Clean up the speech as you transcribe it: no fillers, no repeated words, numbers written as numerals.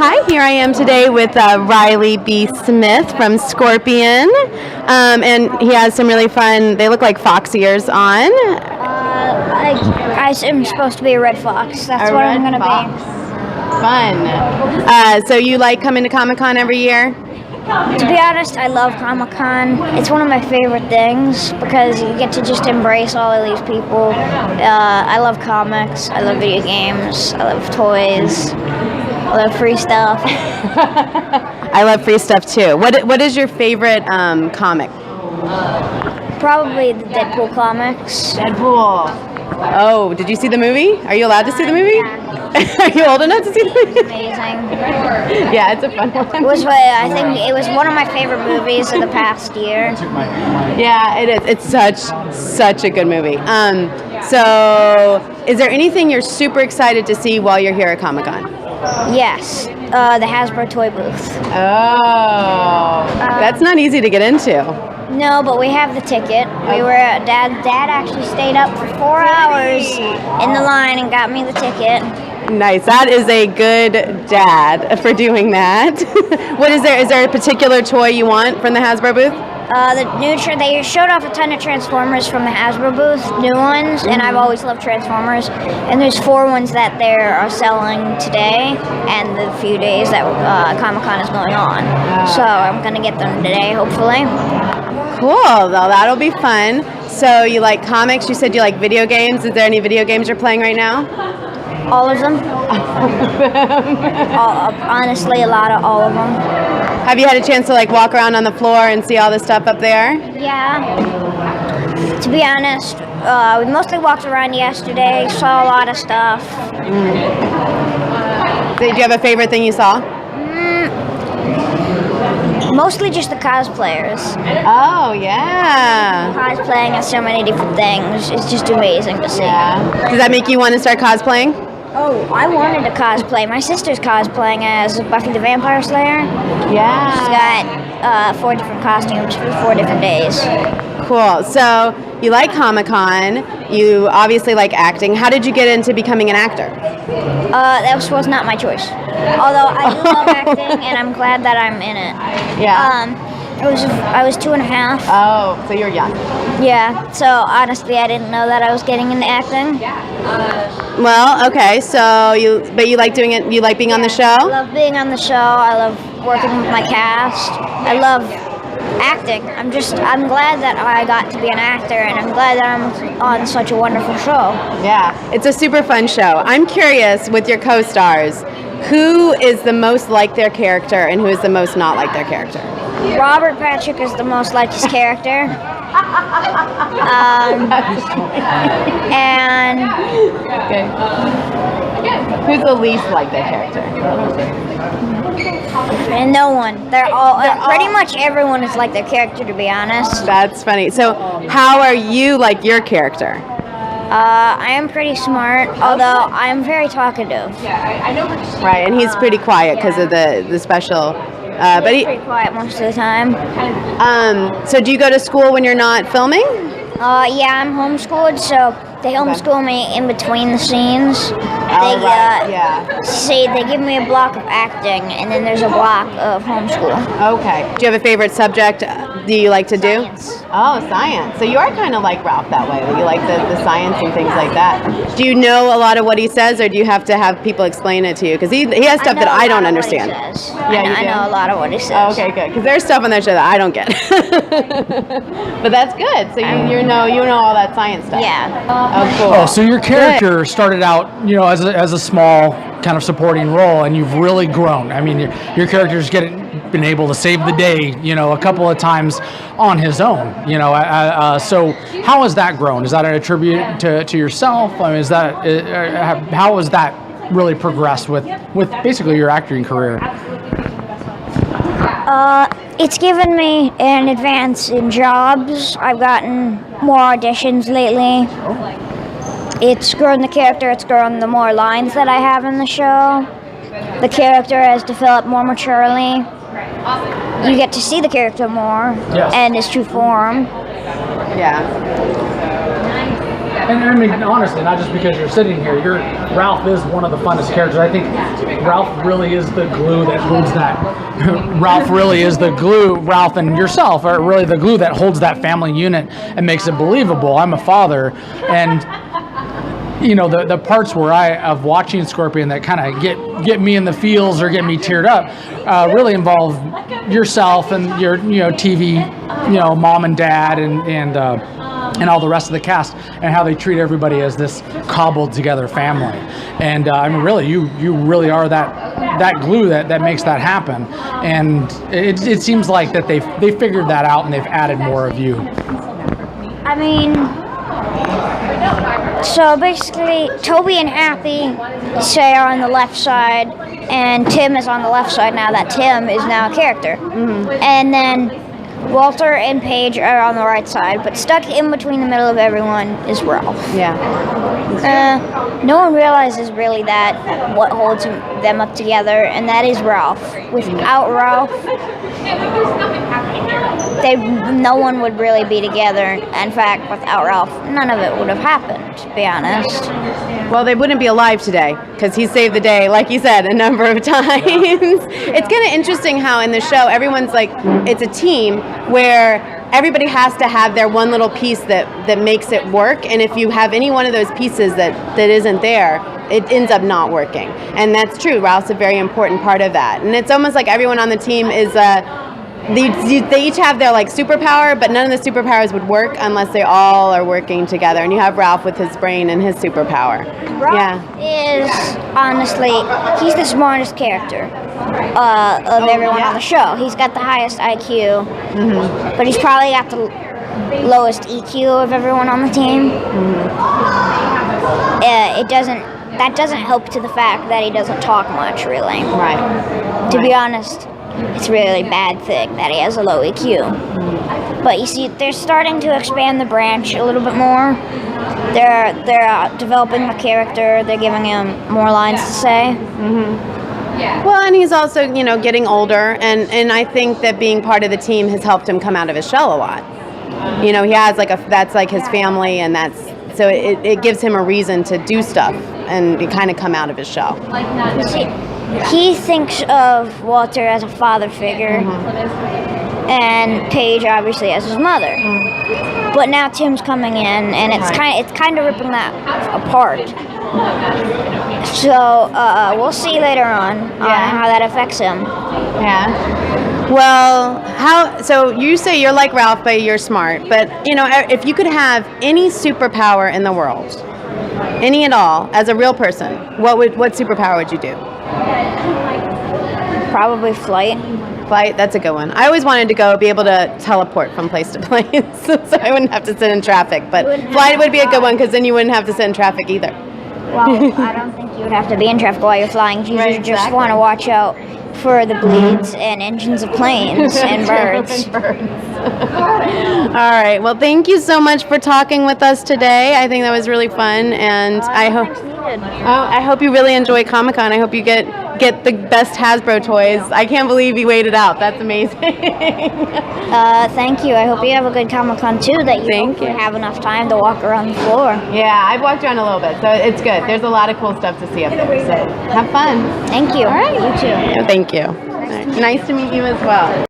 Hi, here I am today with Riley B. Smith from Scorpion, and he has some really fun, they look like fox ears on. I am supposed to be a red fox. That's what I'm going to be. Fun. So you like coming to Comic-Con every year? To be honest, I love Comic-Con. It's one of my favorite things because you get to just embrace all of these people. I love comics. I love video games. I love toys. I love free stuff. I love free stuff too. What is your favorite comic? Probably the Deadpool comics. Deadpool. Oh, did you see the movie? Are you allowed to see the movie? Yeah. Are you old enough to see the movie? Amazing. Yeah, it's a fun one. I think it was one of my favorite movies of the past year. Yeah, it is. It's such a good movie. So, is there anything you're super excited to see while you're here at Comic-Con? Yes, the Hasbro toy booth. Oh, that's not easy to get into. No, but we have the ticket. Dad actually stayed up for 4 hours in the line and got me the ticket. Nice. That is a good dad for doing that. Is there a particular toy you want from the Hasbro booth? They showed off a ton of Transformers from the Hasbro booth, new ones, and I've always loved Transformers. And there's 4 ones that they are selling today and the few days that Comic-Con is going on. So I'm going to get them today, hopefully. Cool. Well, that'll be fun. So you like comics? You said you like video games. Is there any video games you're playing right now? All of them. Honestly, all of them. Have you had a chance to walk around on the floor and see all the stuff up there? Yeah. To be honest, we mostly walked around yesterday, saw a lot of stuff. Did you have a favorite thing you saw? Mostly just the cosplayers. Oh, yeah. Cosplaying as so many different things. It's just amazing to see. Yeah. Does that make you want to start cosplaying? Oh, I wanted to cosplay. My sister's cosplaying as Buffy the Vampire Slayer. Yeah. She's got 4 different costumes for 4 different days. Cool. So you like Comic-Con. You obviously like acting. How did you get into becoming an actor? That was not my choice. Although I do love acting, and I'm glad that I'm in it. Yeah. I was 2.5. Oh, so you're young. Yeah. So honestly, I didn't know that I was getting into acting. Well, okay. So you like doing it. You like being on the show. I love being on the show. I love working with my cast. I love acting. I'm glad that I got to be an actor, and I'm glad that I'm on such a wonderful show. Yeah, it's a super fun show. I'm curious, with your co-stars, who is the most like their character and who is the most not like their character? Robert Patrick is the most like his character. And who's the least like their character? And no one. They're all pretty much everyone is like their character, to be honest. That's funny. So how are you like your character? I am pretty smart, although I am very talkative. Right, and he's pretty quiet because of the special. But He's pretty quiet most of the time. So do you go to school when you're not filming? Yeah, I'm homeschooled, so they homeschool me in between the scenes. They give me a block of acting, and then there's a block of homeschool. Okay. Do you have a favorite subject do you like to do? Science. Oh, science. So you are kind of like Ralph that way. You like the science and things like that. Do you know a lot of what he says, or do you have to have people explain it to you? Because he has stuff that I don't understand. I know a lot of what he says. Oh, okay, good. Because there's stuff on that show that I don't get. But that's good. So you know all that science stuff. Yeah. Oh, cool. Oh, so your character started out, as a small kind of supporting role, and you've really grown. I mean, your character's been able to save the day, a couple of times on his own. So how has that grown? Is that a tribute to yourself? I mean, how has that really progressed with basically your acting career? It's given me an advance in jobs. I've gotten more auditions lately. It's grown the character, it's grown the more lines that I have in the show. The character has developed more maturely. You get to see the character more and his true form. Yeah. And I mean, honestly, not just because you're sitting here, Ralph is one of the funnest characters. I think Ralph really is the glue that holds that. Ralph really is the glue. Ralph and yourself are really the glue that holds that family unit and makes it believable. I'm a father, and you know, the parts where of watching Scorpion that kind of get me in the feels or get me teared up really involve yourself and your TV, mom and dad and all the rest of the cast, and how they treat everybody as this cobbled together family. And I mean, really, you really are that glue that makes that happen. And it seems like that they figured that out and they've added more of you. I mean, so basically, Toby and Happy say are on the left side, and Tim is on the left side now that Tim is now a character. And then Walter and Paige are on the right side, but stuck in between the middle of everyone is Ralph. Yeah. No one realizes really that what holds them up together, and that is Ralph. Without Ralph, no one would really be together. In fact, without Ralph, none of it would have happened, to be honest. Well, they wouldn't be alive today because he saved the day, like you said, a number of times. It's kind of interesting how in the show everyone's like, it's a team where everybody has to have their one little piece that makes it work, and if you have any one of those pieces that isn't there, it ends up not working. And that's true. Ralph's a very important part of that. And it's almost like everyone on the team is they each have their like superpower, but none of the superpowers would work unless they all are working together. And you have Ralph with his brain and his superpower. Ralph is, honestly, he's the smartest character of everyone on the show. He's got the highest IQ, but he's probably got the lowest EQ of everyone on the team. That doesn't help to the fact that he doesn't talk much, really. Right. To be honest, it's a really bad thing that he has a low EQ. But you see, they're starting to expand the branch a little bit more. They're developing the character. They're giving him more lines to say. Well, and he's also, getting older, and I think that being part of the team has helped him come out of his shell a lot. He has that's like his family, and so it gives him a reason to do stuff and kind of come out of his shell. He thinks of Walter as a father figure, and Paige obviously as his mother. But now Tim's coming in, and it's kind of ripping that apart. So we'll see later on how that affects him. Yeah. Well, so you say you're like Ralph, but you're smart. But if you could have any superpower in the world, any at all, as a real person, what superpower would you do? Probably flight. Flight, that's a good one. I always wanted to be able to teleport from place to place, so I wouldn't have to sit in traffic. But flight would be a good one because then you wouldn't have to sit in traffic either. Well, I don't think you would have to be in traffic while you're flying. You just want to watch out for the bleeds and engines of planes and birds. All right. Well, thank you so much for talking with us today. I think that was really fun, and I hope you really enjoy Comic-Con. I hope you get the best Hasbro toys. I can't believe you waited out. That's amazing. Thank you. I hope you have a good Comic-Con too. That you have enough time to walk around the floor. Yeah, I've walked around a little bit, so it's good. There's a lot of cool stuff to see up there. So have fun. Thank you. All right. You too. Thank you. All right. Nice to meet you as well.